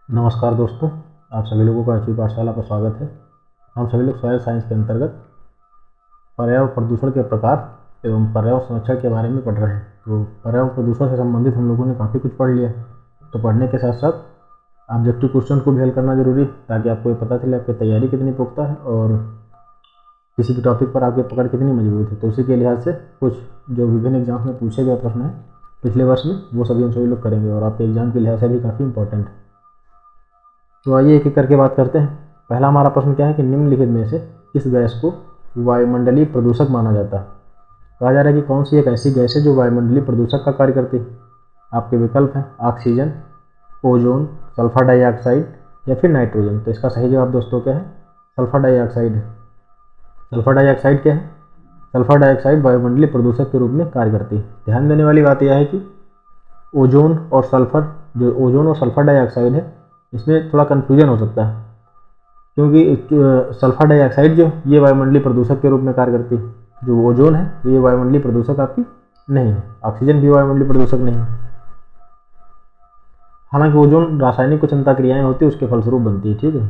नमस्कार दोस्तों, आप सभी लोगों का एचपी पाठशाला पर स्वागत है। हम सभी लोग सॉइल साइंस के अंतर्गत पर्यावरण प्रदूषण के प्रकार एवं पर्यावरण संरक्षण के बारे में पढ़ रहे हैं। तो पर्यावरण प्रदूषण से संबंधित हम लोगों ने काफ़ी कुछ पढ़ लिया। तो पढ़ने के साथ साथ ऑब्जेक्टिव क्वेश्चन को भी हल करना जरूरी है, ताकि आपको ये पता चले आपकी तैयारी कितनी पुख्ता है और किसी भी टॉपिक पर आपकी पकड़ कितनी मजबूत है। तो उसी के लिहाज से कुछ जो विभिन्न एग्जाम्स में पूछे गए प्रश्न हैं पिछले वर्ष में, वो सभी हम सभी लोग करेंगे और आपके एग्जाम के लिहाज से भी काफ़ी इंपॉर्टेंट है। तो आइए एक एक करके बात करते हैं। पहला हमारा प्रश्न क्या है कि निम्नलिखित में से किस गैस को वायुमंडलीय प्रदूषक माना जाता है। कहा जा रहा है कि कौन सी एक ऐसी गैस है जो वायुमंडलीय प्रदूषक का कार्य करती है। आपके विकल्प हैं ऑक्सीजन, ओजोन, सल्फर डाइऑक्साइड या फिर नाइट्रोजन। तो इसका सही जवाब दोस्तों क्या है? सल्फर डाइऑक्साइड है। सल्फर डाइऑक्साइड क्या है? सल्फर डाइऑक्साइड वायुमंडलीय प्रदूषक के रूप में कार्य करती है। ध्यान देने वाली बात यह है कि ओजोन और सल्फर, जो ओजोन और सल्फर डाइऑक्साइड है, इसमें थोड़ा कन्फ्यूजन हो सकता है, क्योंकि सल्फर डाइऑक्साइड जो ये वायुमंडलीय प्रदूषक के रूप में कार्य करती है। जो ओजोन है ये वायुमंडलीय प्रदूषक आपकी नहीं है। ऑक्सीजन भी वायुमंडलीय प्रदूषक नहीं है। हालांकि ओजोन रासायनिक कुछ अंतःक्रियाएं होती है, उसके फलस्वरूप बनती है। ठीक है,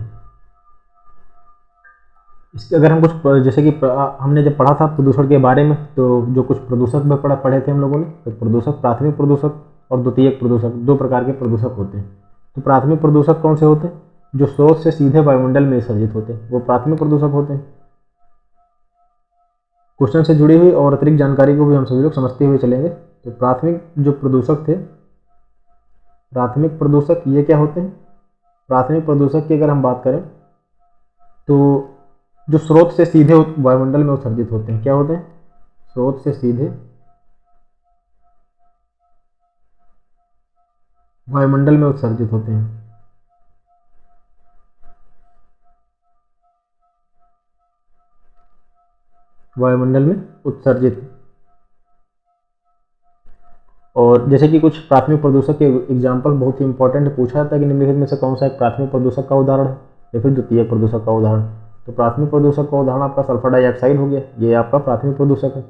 इसके अगर हम कुछ जैसे कि हमने जब पढ़ा था प्रदूषण के बारे में, तो जो कुछ प्रदूषक में पढ़े थे हम लोगों ने, तो प्रदूषक प्राथमिक प्रदूषक और द्वितीयक प्रदूषक, दो प्रकार के प्रदूषक होते हैं। तो प्राथमिक प्रदूषक कौन से होते हैं? जो स्रोत से सीधे वायुमंडल में विसर्जित होते हैं, वो प्राथमिक प्रदूषक होते हैं। क्वेश्चन से जुड़ी हुई और अतिरिक्त जानकारी को भी हम सभी लोग समझते हुए चलेंगे। तो प्राथमिक जो प्रदूषक थे, प्राथमिक प्रदूषक ये क्या होते हैं? प्राथमिक प्रदूषक की अगर हम बात करें तो जो स्रोत से सीधे वायुमंडल में उत्सर्जित होते हैं, क्या होते हैं? स्रोत से सीधे वायुमंडल में उत्सर्जित होते हैं। वायुमंडल में उत्सर्जित। और जैसे कि कुछ प्राथमिक प्रदूषक के एग्जाम्पल बहुत ही इंपॉर्टेंट पूछा जाता है कि निम्नलिखित में से कौन सा एक प्राथमिक प्रदूषक का उदाहरण है या फिर द्वितीय प्रदूषक का उदाहरण। तो प्राथमिक प्रदूषक का उदाहरण आपका सल्फर डाइऑक्साइड हो गया, ये आपका प्राथमिक प्रदूषक है।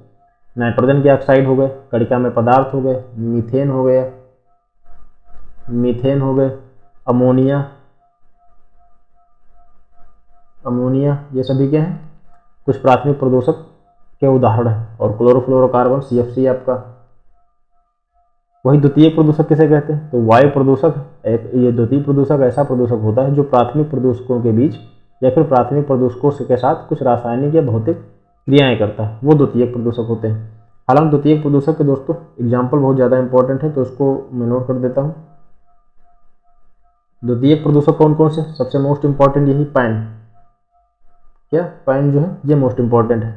नाइट्रोजन के ऑक्साइड हो गए, कणिका में पदार्थ हो गए, मीथेन हो गया, मीथेन हो गए, अमोनिया, अमोनिया, ये सभी क्या हैं? कुछ प्राथमिक प्रदूषक के उदाहरण है। और क्लोरोफ्लोरोकार्बन CFC आपका। वही द्वितीय प्रदूषक किसे कहते हैं? तो वायु प्रदूषक एक, ये द्वितीय प्रदूषक ऐसा प्रदूषक होता है जो प्राथमिक प्रदूषकों के बीच या फिर प्राथमिक प्रदूषकों के साथ कुछ रासायनिक या भौतिक क्रियाएं करता है, वो द्वितीय प्रदूषक होते हैं। हालांकि द्वितीय प्रदूषक के दोस्तों एग्जाम्पल बहुत ज़्यादा इंपॉर्टेंट है, तो उसको मैं नोट कर देता हूँ। द्वितीय प्रदूषक कौन कौन से? सबसे मोस्ट इंपॉर्टेंट यही पैन, क्या पैन जो है ये मोस्ट इंपॉर्टेंट है।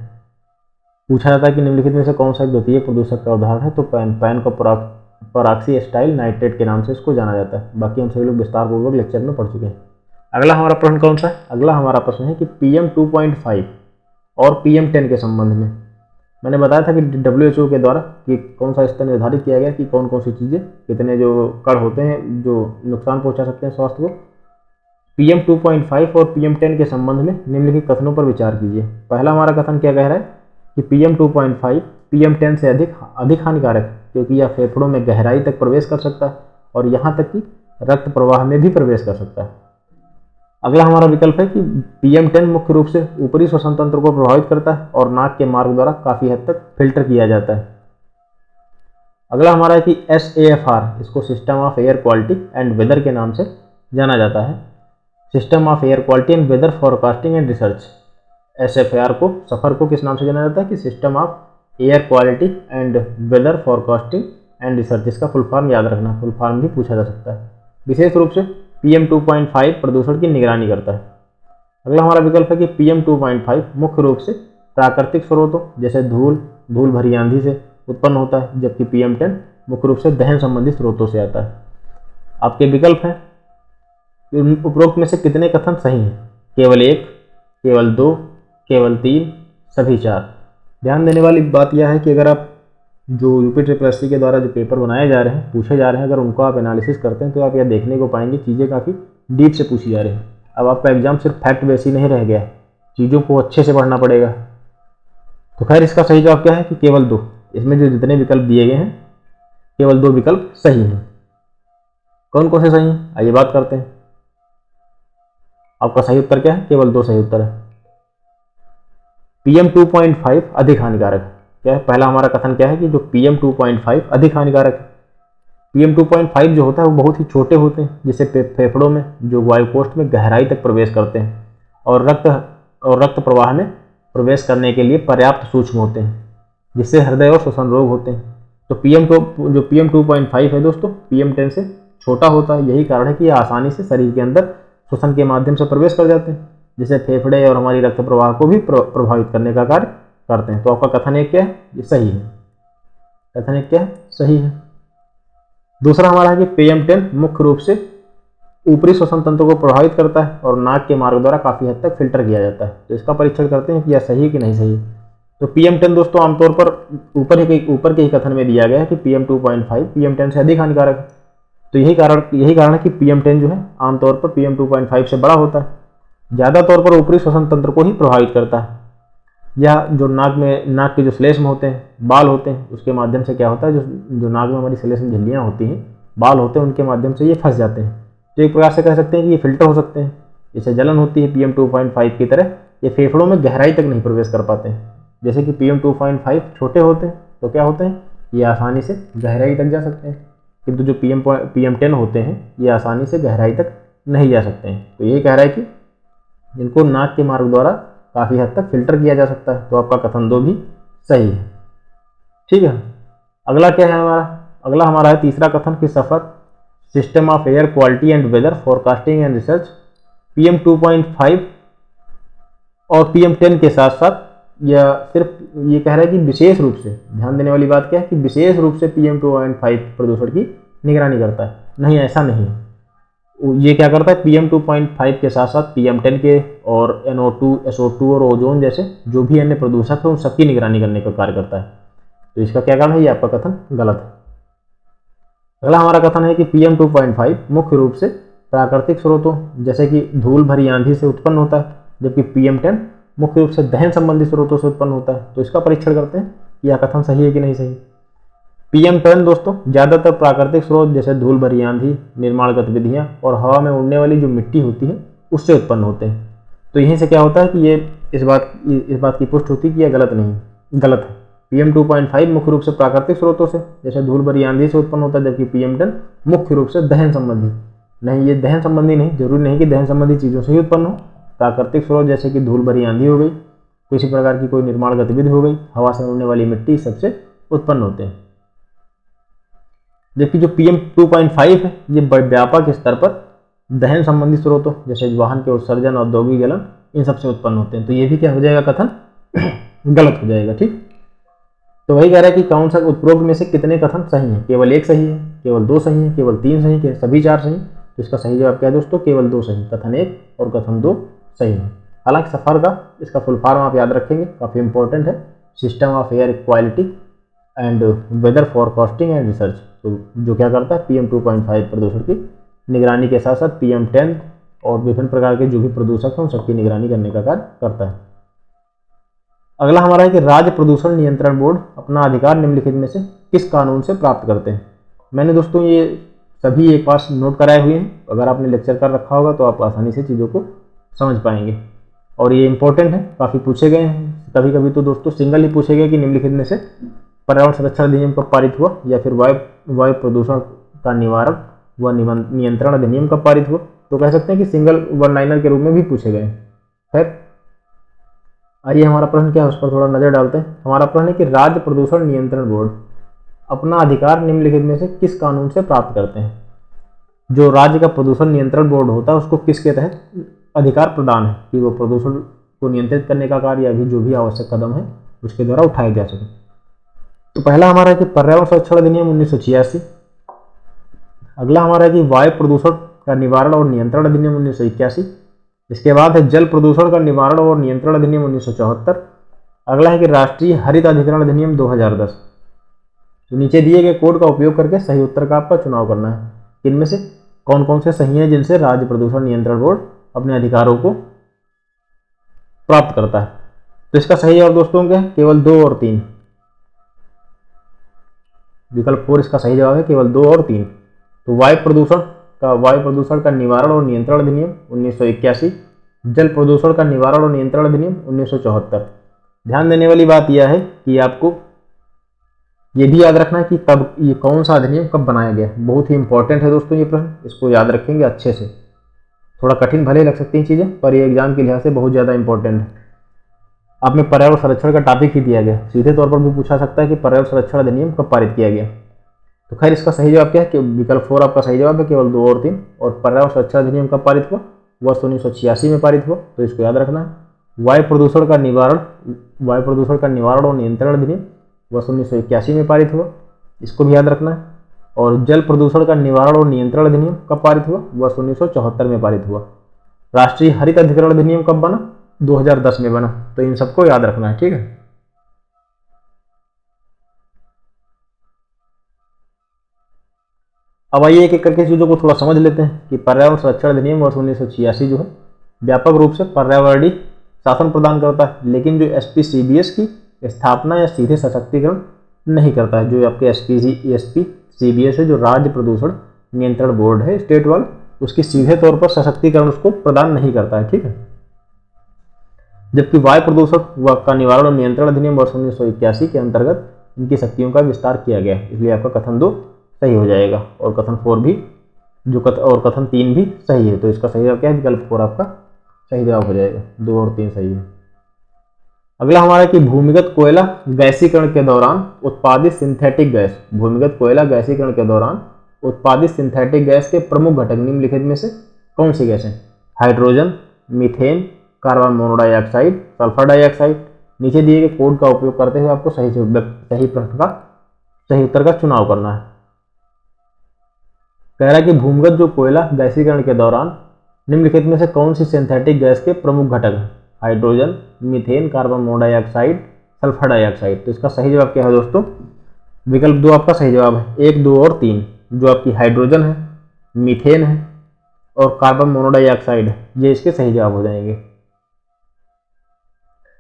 पूछा जाता है कि निम्नलिखित में से कौन सा द्वितीय प्रदूषक का उदाहरण है, तो पैन, पैन को पराक्सी एसिटाइल नाइट्रेट के नाम से इसको जाना जाता है। बाकी हम सभी लोग विस्तारपूर्वक लेक्चर में पढ़ चुके हैं। अगला हमारा प्रश्न कौन सा है? अगला हमारा प्रश्न है कि PM 2.5 और PM 10 के संबंध में। मैंने बताया था कि WHO के द्वारा कि कौन सा स्तर निर्धारित किया गया कि कौन कौन सी चीज़ें, कितने जो कण होते हैं जो नुकसान पहुंचा सकते हैं स्वास्थ्य को। PM 2.5 और PM 10 के संबंध में निम्नलिखित कथनों पर विचार कीजिए। पहला हमारा कथन क्या कह रहा है कि PM 2.5 PM 10 से अधिक हानिकारक है, क्योंकि यह फेफड़ों में गहराई तक प्रवेश कर सकता है और यहाँ तक कि रक्त प्रवाह में भी प्रवेश कर सकता है। अगला हमारा विकल्प है कि PM 10 मुख्य रूप से ऊपरी श्वसन तंत्र को प्रभावित करता है और नाक के मार्ग द्वारा काफी हद तक फिल्टर किया जाता है। अगला हमारा है कि SAFR, इसको system of air quality and weather के नाम से जाना जाता है। System of air quality and weather forecasting and research. SFAR को, सफर को किस नाम से जाना जाता है? कि system of air quality and weather forecasting and research. इसका फुल फॉर्म याद रखना, फुल फॉर्म भी पूछा जा सकता है। विशेष रूप से PM 2.5 प्रदूषण की निगरानी करता है। अगला हमारा विकल्प है कि PM 2.5 मुख्य रूप से प्राकृतिक स्रोतों जैसे धूल भरी आंधी से उत्पन्न होता है, जबकि PM 10 मुख्य रूप से दहन संबंधी स्रोतों से आता है। आपके विकल्प हैं, उपरोक्त में से कितने कथन सही हैं? केवल 1, केवल 2, केवल 3, सभी 4। ध्यान देने वाली बात यह है कि अगर आप जो UPSSC के द्वारा जो पेपर बनाए जा रहे हैं, पूछे जा रहे हैं, अगर उनको आप एनालिसिस करते हैं तो आप यह देखने को पाएंगे चीज़ें काफ़ी डीप से पूछी जा रही हैं। अब आपका एग्जाम सिर्फ फैक्ट बेस ही नहीं रह गया, चीज़ों को अच्छे से पढ़ना पड़ेगा। तो खैर इसका सही जवाब क्या है? कि केवल 2। इसमें जो जितने विकल्प दिए गए हैं, केवल 2 विकल्प सही हैं। कौन कौन से सही हैं? आइए बात करते हैं। आपका सही उत्तर क्या है? केवल 2 सही उत्तर है। PM 2.5 अधिक हानिकारक है। क्या है? पहला हमारा कथन क्या है कि जो PM 2.5 अधिक हानिकारक है। PM 2.5 जो होता है वो बहुत ही छोटे होते हैं, जिससे फेफड़ों में जो वायुकोष्ठ में गहराई तक प्रवेश करते हैं और रक्त प्रवाह में प्रवेश करने के लिए पर्याप्त सूक्ष्म होते हैं, जिससे हृदय और श्वसन रोग होते हैं। तो जो PM 2.5 है दोस्तों, PM 10 से छोटा होता है। यही कारण है कि ये आसानी से शरीर के अंदर श्वसन के माध्यम से प्रवेश कर जाते हैं, जिससे फेफड़े और हमारी रक्त प्रवाह को भी प्रभावित करने का कार्य करते हैं। तो आपका कथन एक क्या है? ये सही है। कथन एक क्या है? सही है। दूसरा हमारा है कि PM 10 मुख्य रूप से ऊपरी श्वसन तंत्र को प्रभावित करता है और नाक के मार्ग द्वारा काफी हद तक फिल्टर किया जाता है। तो इसका परीक्षण करते हैं कि यह सही है कि नहीं सही है। तो PM 10 दोस्तों आमतौर पर ऊपर के ही कथन में दिया गया है कि PM 2.5 PM 10 से अधिक हानिकारक है। तो यही कारण है कि PM 10 जो है आमतौर पर PM 2.5 से बड़ा होता है। ज़्यादा तौर पर ऊपरी श्वसन तंत्र को ही प्रभावित करता है। यह जो नाक के जो श्लेष्म होते हैं, बाल होते हैं, उसके माध्यम से क्या होता है, जो नाक में हमारी श्लेष्म झिल्लियाँ होती हैं, बाल होते हैं, उनके माध्यम से ये फंस जाते हैं। तो एक प्रकार से कह सकते हैं कि ये फिल्टर हो सकते हैं। जैसे जलन होती है PM 2.5 की तरह, ये फेफड़ों में गहराई तक नहीं प्रवेश कर पाते हैं। जैसे कि PM 2.5 छोटे होते हैं तो क्या होते हैं, ये आसानी से गहराई तक जा सकते हैं, किंतु जो PM 10 होते हैं ये आसानी से गहराई तक नहीं जा सकते हैं। तो ये कह रहा है कि इनको नाक के मार्ग द्वारा काफ़ी हद तक फिल्टर किया जा सकता है। तो आपका कथन 2 भी सही है। ठीक है। अगला क्या है हमारा? अगला हमारा है तीसरा कथन कि SAFAR system of air quality and weather forecasting and research PM 2.5 और PM 10 के साथ साथ यह सिर्फ ये कह रहा है कि विशेष रूप से, ध्यान देने वाली बात क्या है कि विशेष रूप से PM 2.5 प्रदूषण की निगरानी करता है। नहीं, ऐसा नहीं है। ये क्या करता है, PM 2.5 के साथ साथ PM 10 के और NO2, SO2 और ओजोन जैसे जो भी अन्य प्रदूषक है उन सबकी निगरानी करने का कार्य करता है। तो इसका क्या कारण है? ये आपका कथन गलत है। अगला हमारा कथन है कि PM 2.5 मुख्य रूप से प्राकृतिक स्रोतों जैसे कि धूल भरी आंधी से उत्पन्न होता है, जबकि PM 10 मुख्य रूप से दहन संबंधी स्रोतों से उत्पन्न होता है। तो इसका परीक्षण करते हैं यह कथन सही है कि नहीं सही। PM 10 दोस्तों ज़्यादातर प्राकृतिक स्रोत जैसे धूल भरी आंधी, निर्माण गतिविधियाँ और हवा में उड़ने वाली जो मिट्टी होती है उससे उत्पन्न होते हैं। तो यहीं से क्या होता है कि ये इस बात की पुष्टि होती है कि यह गलत है। PM 2.5 मुख्य रूप से प्राकृतिक स्रोतों से जैसे धूल भरी आंधी से उत्पन्न होता है, जबकि PM 10 मुख्य रूप से दहन संबंधी नहीं। ये दहन संबंधी नहीं, जरूरी नहीं कि दहन संबंधी चीज़ों से ही उत्पन्न हो। प्राकृतिक स्रोत जैसे कि धूल भरी आंधी हो गई, किसी प्रकार की कोई निर्माण गतिविधि हो गई, हवा से उड़ने वाली मिट्टी, सबसे उत्पन्न होते हैं। जबकि जो PM 2.5 है ये व्यापक स्तर पर दहन संबंधी स्रोतों जैसे वाहन के उत्सर्जन, औद्योगिक जलन, इन सबसे उत्पन्न होते हैं। तो ये भी क्या हो जाएगा, कथन गलत हो जाएगा। ठीक। तो वही कह रहा है कि कौन सा उपरोक्त में से कितने कथन सही हैं? केवल 1 सही है, केवल 2 सही है, केवल 3 सही है, सभी 4 सही। तो इसका सही जवाब क्या है दोस्तों? केवल 2 सही। कथन 1 और कथन 2 सही है। हालांकि सफ़र का इसका फुल फॉर्म आप याद रखेंगे, काफ़ी इंपॉर्टेंट है, system of air quality and weather forecasting and research. तो जो क्या करता है, PM 2.5 प्रदूषण की निगरानी के साथ साथ PM 10 और विभिन्न प्रकार के जो भी प्रदूषक हैं उन सबकी निगरानी करने का कार्य करता है। अगला हमारा है कि राज्य प्रदूषण नियंत्रण बोर्ड अपना अधिकार निम्नलिखित में से किस कानून से प्राप्त करते हैं? मैंने दोस्तों ये सभी एक पास नोट कराए हुए हैं, अगर आपने लेक्चर कर रखा होगा तो आप आसानी से चीज़ों को समझ पाएंगे और ये इंपॉर्टेंट है, काफ़ी पूछे गए हैं। कभी कभी तो दोस्तों सिंगल ही पूछे गए कि निम्नलिखित में से पर्यावरण संरक्षण अधिनियम कब पारित हुआ, या फिर वायु प्रदूषण का निवारण व नियंत्रण अधिनियम कब पारित हुआ। तो कह सकते हैं कि सिंगल वन लाइनर के रूप में भी पूछे गए। खैर, आइए हमारा प्रश्न क्या है उस पर थोड़ा नज़र डालते हैं। हमारा प्रश्न है कि राज्य प्रदूषण नियंत्रण बोर्ड अपना अधिकार निम्नलिखित में से किस कानून से प्राप्त करते हैं? जो राज्य का प्रदूषण नियंत्रण बोर्ड होता है उसको किसके तहत अधिकार प्रदान है कि वो प्रदूषण को नियंत्रित करने का कार्य या भी जो भी आवश्यक कदम है उसके द्वारा उठाए जा सके। तो पहला हमारा है कि पर्यावरण संरक्षण अधिनियम 1986। अगला हमारा है कि वायु प्रदूषण का निवारण और नियंत्रण अधिनियम 1981। इसके बाद है जल प्रदूषण का निवारण और नियंत्रण अधिनियम 1974। अगला है कि राष्ट्रीय हरित अधिकरण अधिनियम 2010। तो नीचे दिए गए कोड का उपयोग करके सही उत्तर का आपका चुनाव करना है। इनमें से कौन कौन से सही हैं जिनसे राज्य प्रदूषण नियंत्रण बोर्ड अपने अधिकारों को प्राप्त करता है? तो इसका सही जवाब दोस्तों क्या है? केवल 2 और 3। विकल्प 4 इसका सही जवाब है, केवल 2 और 3। तो वायु प्रदूषण का निवारण और नियंत्रण अधिनियम 1981, जल प्रदूषण का निवारण और नियंत्रण अधिनियम 1974। ध्यान देने वाली बात यह है कि आपको ये भी याद रखना है कि कब ये कौन सा अधिनियम कब बनाया गया। बहुत ही इंपॉर्टेंट है दोस्तों ये प्रश्न, इसको याद रखेंगे अच्छे से। थोड़ा कठिन भले लगती सकती हैं चीज़ें, पर ये एग्जाम के लिहाज से बहुत ज़्यादा इंपॉर्टेंट है। आप में पर्यावरण संरक्षण का टॉपिक ही दिया गया, सीधे तौर पर भी पूछा सकता है कि पर्यावरण संरक्षण अधिनियम कब पारित किया गया। तो खैर इसका सही जवाब क्या है कि विकल्प 4 आपका सही जवाब है, केवल 2 और 3। और पर्यावरण संरक्षण अधिनियम कब पारित हुआ? वर्ष 1986 में पारित हुआ, तो इसको याद रखना है। वायु प्रदूषण का निवारण और नियंत्रण अधिनियम वर्ष 1981 में पारित हुआ, इसको भी याद रखना है। और जल प्रदूषण का निवारण और नियंत्रण अधिनियम कब पारित हुआ? वर्ष 1974 में पारित हुआ। राष्ट्रीय हरित अधिकरण अधिनियम कब बना? 2010 में बना। तो इन सबको याद रखना है, ठीक है। अब आइए एक एक करके चीज़ों को थोड़ा समझ लेते हैं कि पर्यावरण संरक्षण अधिनियम वर्ष 1986 जो है व्यापक रूप से पर्यावरणीय शासन प्रदान करता है, लेकिन जो SPCBS की स्थापना या सीधे सशक्तिकरण नहीं करता है। जो आपके SPCBS है, जो राज्य प्रदूषण नियंत्रण बोर्ड है स्टेट वाला, उसकी सीधे तौर पर सशक्तिकरण उसको प्रदान नहीं करता है, ठीक है। जबकि वायु प्रदूषण का निवारण और नियंत्रण अधिनियम वर्ष 1981 के अंतर्गत इनकी शक्तियों का विस्तार किया गया है, इसलिए आपका कथन 2 सही हो जाएगा। और कथन 4 भी और कथन 3 भी सही है। तो इसका सही जवाब क्या है? विकल्प 4 आपका सही जवाब हो जाएगा। 2 और 3 सही है। अगला हमारा कि भूमिगत कोयला गैसीकरण के दौरान उत्पादित सिंथेटिक गैस, भूमिगत कोयला गैसीकरण के दौरान उत्पादित सिंथेटिक गैस के प्रमुख घटक निम्नलिखित में से कौन सी गैस है? Hydrogen, methane, carbon monodioxide, sulphur dioxide. नीचे दिए गए कोड का उपयोग करते हुए आपको सही उत्तर का चुनाव करना है। कह रहा है कि भूमिगत जो कोयला गैसीकरण के दौरान निम्नलिखित में से कौन सी सिंथेटिक गैस के प्रमुख घटक हैं? Hydrogen, methane, carbon monodioxide, sulphur dioxide. तो इसका सही जवाब क्या है दोस्तों? विकल्प 2 आपका सही जवाब है। 1, 2 और 3 जो आपकी हाइड्रोजन है, मीथेन है और कार्बन मोनोडाइऑक्साइड है, ये इसके सही जवाब हो जाएंगे।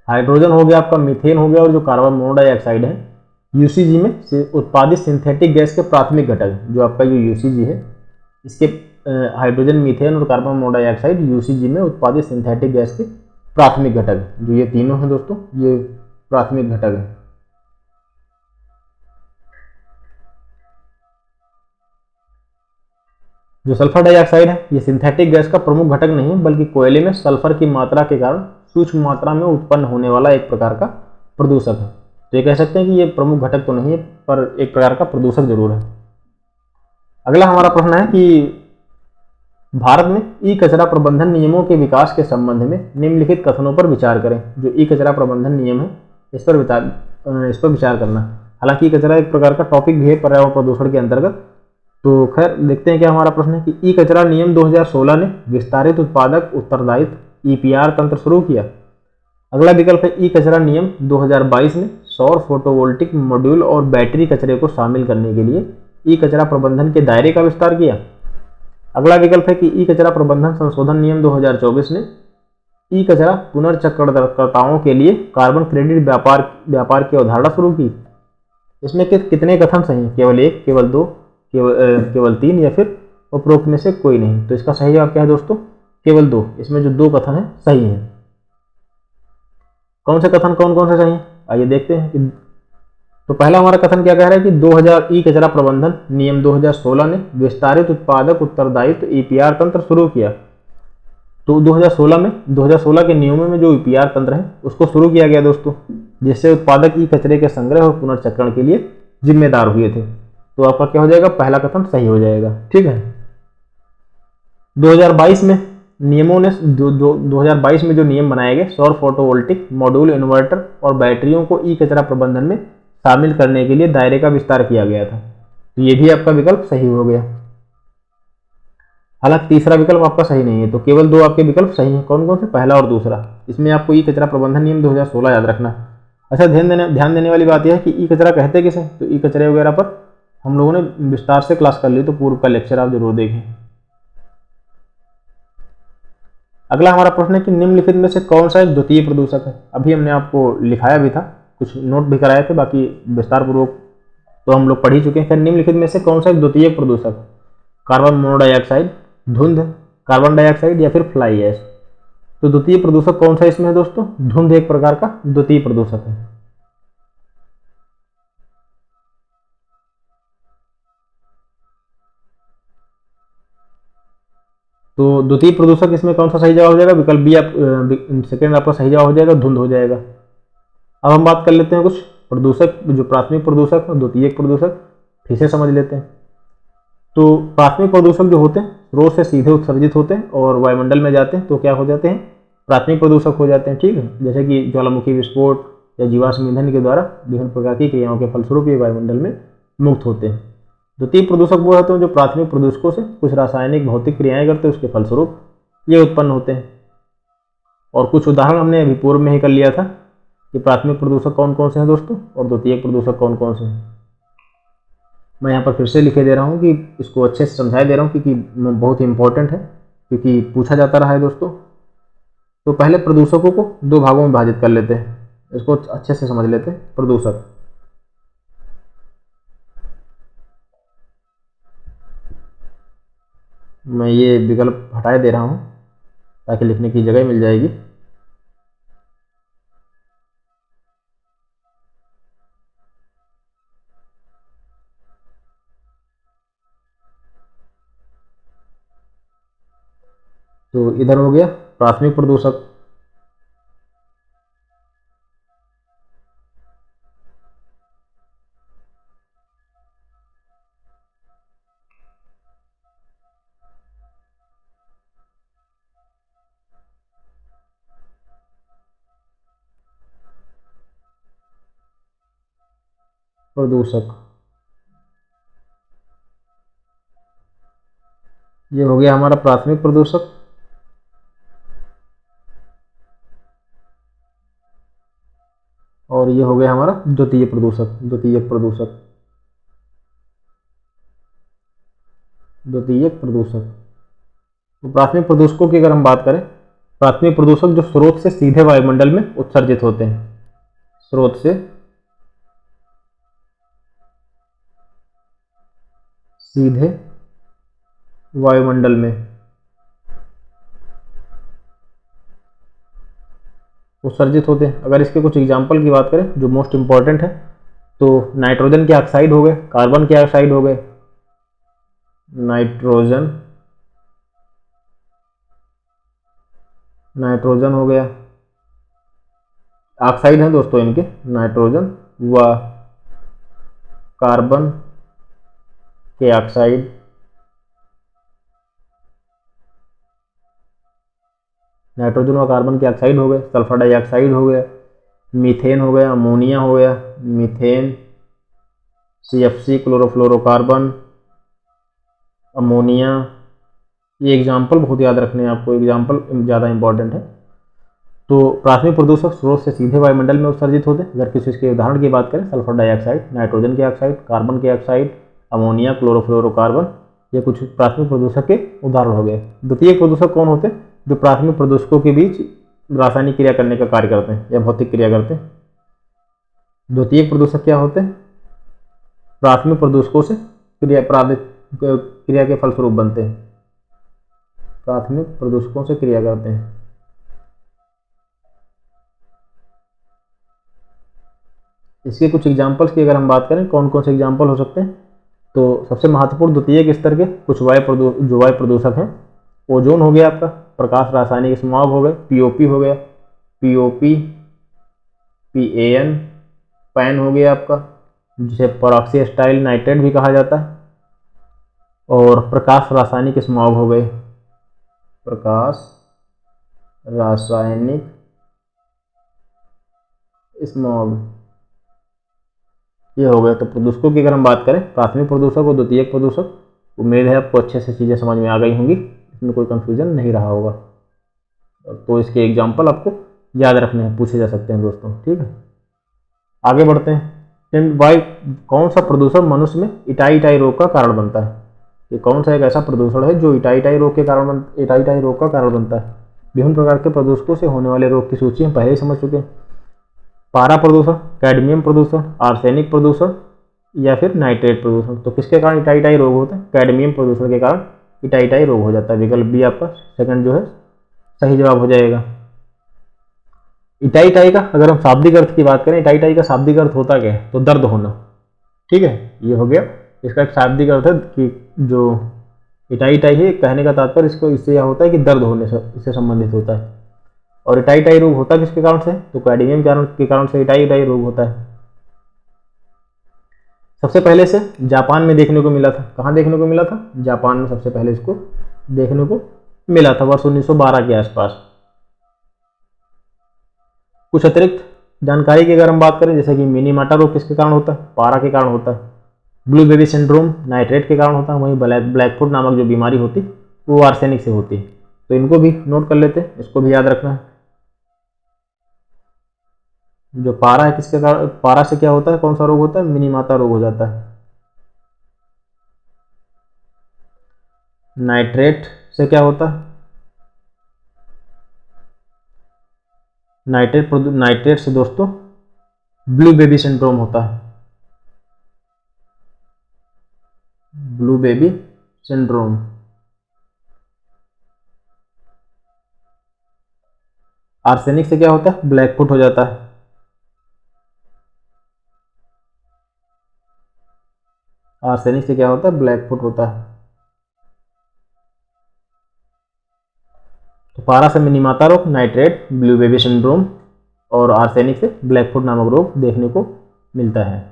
हाइड्रोजन हो गया आपका, मीथेन हो गया और जो कार्बन मोनोडाइऑक्साइड है यूसीजी में से उत्पादित सिंथेटिक गैस के प्राथमिक घटक। जो आपका जो यूसीजी है इसके हाइड्रोजन, मीथेन और कार्बन मोनोडाइऑक्साइड यूसीजी में उत्पादित सिंथेटिक गैस के प्राथमिक घटक, जो ये तीनों हैं दोस्तों, ये प्राथमिक घटक हैं। जो सल्फर डाइऑक्साइड है ये सिंथेटिक गैस का प्रमुख घटक नहीं है, बल्कि कोयले में सल्फर की मात्रा के कारण सूक्ष्म मात्रा में उत्पन्न होने वाला एक प्रकार का प्रदूषक है। तो ये कह सकते हैं कि ये प्रमुख घटक तो नहीं है, पर एक प्रकार का प्रदूषक जरूर है। अगला हमारा प्रश्न है कि भारत में ई कचरा प्रबंधन नियमों के विकास के संबंध में निम्नलिखित कथनों पर विचार करें। जो ई कचरा प्रबंधन नियम है इस पर विचार करना। हालांकि ई कचरा एक प्रकार का टॉपिक भी है पर्यावरण प्रदूषण के अंतर्गत। तो खैर देखते हैं क्या हमारा प्रश्न है कि ई कचरा नियम 2016 ने विस्तारित उत्पादक उत्तरदायित्व EPR तंत्र शुरू किया। अगला विकल्प है ई कचरा नियम 2022 ने सौर फोटोवोल्टिक मॉड्यूल और बैटरी कचरे को शामिल करने के लिए ई कचरा प्रबंधन के दायरे का विस्तार किया। अगला विकल्प है कि ई कचरा प्रबंधन संशोधन नियम 2024 ने ई कचरा पुनर्चक्रणकर्ताओं के लिए कार्बन क्रेडिट व्यापार की अवधारणा शुरू की। इसमें कितने कथन सही हैं? केवल 1, केवल 2, केवल 3 या फिर उपरोक्त में से कोई नहीं? तो इसका सही जवाब क्या है दोस्तों? केवल 2। इसमें जो 2 कथन है सही हैं। कौन से कथन कौन कौन से सही हैं आइए देखते हैं कि तो पहला हमारा कथन क्या कह रहा है कि 2000 ई कचरा प्रबंधन नियम 2016 ने विस्तारित उत्पादक उत्तरदायित्व EPR तंत्र शुरू किया। तो 2016 के नियमों में जो EPR तंत्र है उसको शुरू किया गया दोस्तों, जिससे उत्पादक ई कचरे के संग्रह और पुनर्चक्रण के लिए जिम्मेदार हुए थे। तो आपका क्या हो जाएगा? पहला कथन सही हो जाएगा, ठीक है। 2022 में नियमों ने 2022 में जो नियम बनाए गए सौर फोटोवोल्टिक मॉड्यूल, इन्वर्टर और बैटरियों को ई कचरा प्रबंधन में शामिल करने के लिए दायरे का विस्तार किया गया था। तो ये भी आपका विकल्प सही हो गया। हालांकि तीसरा विकल्प आपका सही नहीं है, तो केवल 2 आपके विकल्प सही हैं। कौन कौन से? पहला और दूसरा। इसमें आपको ई कचरा प्रबंधन नियम 2016 याद रखना। अच्छा, ध्यान देने वाली बात यह है कि ई कचरा कहते किसे? तो ई कचरे वगैरह पर हम लोगों ने विस्तार से क्लास कर ली, तो पूर्व का लेक्चर आप जरूर देखें। अगला हमारा प्रश्न है कि निम्नलिखित में से कौन सा एक द्वितीय प्रदूषक है? अभी हमने आपको लिखाया भी था, कुछ नोट भी कराए थे, बाकी विस्तार पूर्वक तो हम लोग पढ़ ही चुके हैं। निम्नलिखित में से कौन सा एक द्वितीय प्रदूषक? कार्बन मोनोडाइऑक्साइड, धुंध, कार्बन डाइऑक्साइड या फिर फ्लाई ऐश? तो द्वितीय प्रदूषक कौन सा इसमें है दोस्तों? धुंध एक प्रकार का द्वितीय प्रदूषक है। तो द्वितीय प्रदूषक इसमें कौन सा सही जवाब हो जाएगा? विकल्प बी आप सेकेंड आपका सही जवाब हो जाएगा, धुंध हो जाएगा। अब हम बात कर लेते हैं कुछ प्रदूषक, जो प्राथमिक प्रदूषक और द्वितीयक प्रदूषक, फिर से समझ लेते हैं। तो प्राथमिक प्रदूषक जो होते हैं स्रोत से सीधे उत्सर्जित होते हैं और वायुमंडल में जाते हैं तो क्या हो जाते हैं? प्राथमिक प्रदूषक हो जाते हैं। ठीक है, जैसे कि ज्वालामुखी विस्फोट या जीवाश्म ईंधन के द्वारा विभिन्न प्रकार की क्रियाओं के फलस्वरूप ये वायुमंडल में मुक्त होते हैं। द्वितीय प्रदूषक वो होते हैं जो प्राथमिक प्रदूषकों से कुछ रासायनिक भौतिक क्रियाएं करते हैं, उसके फलस्वरूप ये उत्पन्न होते हैं। और कुछ उदाहरण हमने अभी पूर्व में ही कर लिया था कि प्राथमिक प्रदूषक कौन कौन से हैं दोस्तों और द्वितीय प्रदूषक कौन कौन से हैं। मैं यहाँ पर फिर से लिखे दे रहा हूँ कि इसको अच्छे से समझाई दे रहा हूँ क्योंकि बहुत ही इंपॉर्टेंट है, क्योंकि पूछा जाता रहा है दोस्तों। तो पहले प्रदूषकों को दो भागों में विभाजित कर लेते हैं, इसको अच्छे से समझ लेते हैं। प्रदूषक, मैं ये विकल्प हटाए दे रहा हूँ ताकि लिखने की जगह मिल जाएगी। तो इधर हो गया प्राथमिक प्रदूषक। प्रदूषक ये हो गया हमारा प्राथमिक प्रदूषक। और ये हो गया हमारा द्वितीय प्रदूषक, द्वितीयक प्रदूषक, द्वितीयक प्रदूषक। तो प्राथमिक प्रदूषकों की अगर हम बात करें, प्राथमिक प्रदूषक जो स्रोत से सीधे वायुमंडल में उत्सर्जित होते हैं, स्रोत से सीधे वायुमंडल में उत्सर्जित होते हैं। अगर इसके कुछ एग्जाम्पल की बात करें जो मोस्ट इंपॉर्टेंट है, तो नाइट्रोजन के ऑक्साइड हो गए, कार्बन के ऑक्साइड हो गए, नाइट्रोजन हो गया, ऑक्साइड हैं दोस्तों इनके, नाइट्रोजन व कार्बन के ऑक्साइड, नाइट्रोजन व कार्बन के ऑक्साइड हो गए, सल्फर डाइऑक्साइड हो गया, मीथेन हो गया, अमोनिया हो गया, मीथेन, CFC क्लोरोफ्लोरोकार्बन, अमोनिया। ये एग्जाम्पल बहुत याद रखने हैं आपको, एग्जाम्पल ज़्यादा इंपॉर्टेंट है। तो प्राथमिक प्रदूषक स्रोत से सीधे वायुमंडल में उत्सर्जित होते हैं। अगर किसी के उदाहरण की बात करें, सल्फर डाइऑक्साइड, नाइट्रोजन के ऑक्साइड, कार्बन के ऑक्साइड, अमोनिया, क्लोरोफ्लोरोकार्बन, ये कुछ प्राथमिक प्रदूषक के उदाहरण हो गए। द्वितीय प्रदूषक कौन होते हैं? जो प्राथमिक प्रदूषकों के बीच रासायनिक क्रिया करने का कार्य करते हैं या भौतिक क्रिया करते हैं। द्वितीय प्रदूषक क्या होते हैं? प्राथमिक प्रदूषकों से क्रिया के फलस्वरूप बनते हैं, प्राथमिक प्रदूषकों से क्रिया करते हैं। इसके कुछ एग्जाम्पल्स की अगर हम बात करें, कौन कौन से एग्जाम्पल हो सकते हैं, तो सबसे महत्वपूर्ण द्वितीयक स्तर के कुछ वायु प्रदूषक हैं। ओजोन हो गया आपका, प्रकाश रासायनिक स्मॉग हो गए, POP हो गया, POP, PAN, पैन हो गया आपका, जिसे परऑक्सी एसिटाइल नाइट्रेट भी कहा जाता है। और प्रकाश रासायनिक स्मॉग हो गए, प्रकाश रासायनिक स्मॉग, ये हो गया। तो प्रदूषकों की अगर हम बात करें, प्राथमिक प्रदूषक और द्वितीयक प्रदूषक, उम्मीद है आपको अच्छे से चीज़ें समझ में आ गई होंगी, इसमें कोई कंफ्यूजन नहीं रहा होगा। तो इसके एग्जाम्पल आपको याद रखने हैं, पूछे जा सकते हैं दोस्तों। ठीक है, आगे बढ़ते हैं। वायु कौन सा प्रदूषण मनुष्य में इटाई रोग का कारण बनता है? ये कौन सा एक ऐसा प्रदूषण है जो इटाई रोग का कारण बनता है? विभिन्न प्रकार के प्रदूषकों से होने वाले रोग की सूची हम पहले ही समझ चुके हैं। पारा प्रदूषण, कैडमियम प्रदूषण, आर्सेनिक प्रदूषण या फिर नाइट्रेट प्रदूषण। तो किसके कारण इटाई रोग होता है? कैडमियम प्रदूषण के कारण इटाई रोग हो जाता है। विकल्प बी आपका सेकंड जो है सही जवाब हो जाएगा। इटाई टाई का अगर हम शाब्दिक अर्थ की बात करें, इटाई टाई का शाब्दिक अर्थ होता क्या है? तो दर्द होना। ठीक है, ये हो गया इसका एक शाब्दिक अर्थ है कि जो इटाई टाई है, कहने का तात्पर्य इसको इससे यह होता है कि दर्द होने से इससे संबंधित होता है। और इटाई टाई रोग होता किसके कारण से? तो कैडमियम के कारण से इटाई टाई रोग होता है। सबसे पहले से जापान में देखने को मिला था। कहाँ देखने को मिला था? जापान में सबसे पहले इसको देखने को मिला था, वर्ष 1912 के आसपास। कुछ अतिरिक्त जानकारी की अगर हम बात करें, जैसे कि मिनीमाटा रोग किसके कारण होता है? पारा के कारण होता है। ब्लू बेबी सिंड्रोम नाइट्रेट के कारण होता है। वहीं ब्लैकफुट नामक जो बीमारी होती है वो आर्सेनिक से होती है। तो इनको भी नोट कर लेते हैं, इसको भी याद रखना है। जो पारा है किसके कारण, पारा से क्या होता है, कौन सा रोग होता है? मिनीमाता रोग हो जाता है। नाइट्रेट से क्या होता है? नाइट्रेट से दोस्तों ब्लू बेबी सिंड्रोम होता है। Blue baby syndrome. आर्सेनिक से क्या होता है? ब्लैकफुट हो जाता है। आर्सेनिक से क्या होता है? ब्लैकफुट होता है। तो पारा से मिनीमाता रोग, नाइट्रेट, ब्लू बेबी सिंड्रोम और आर्सेनिक से ब्लैकफुट नामक रोग देखने को मिलता है।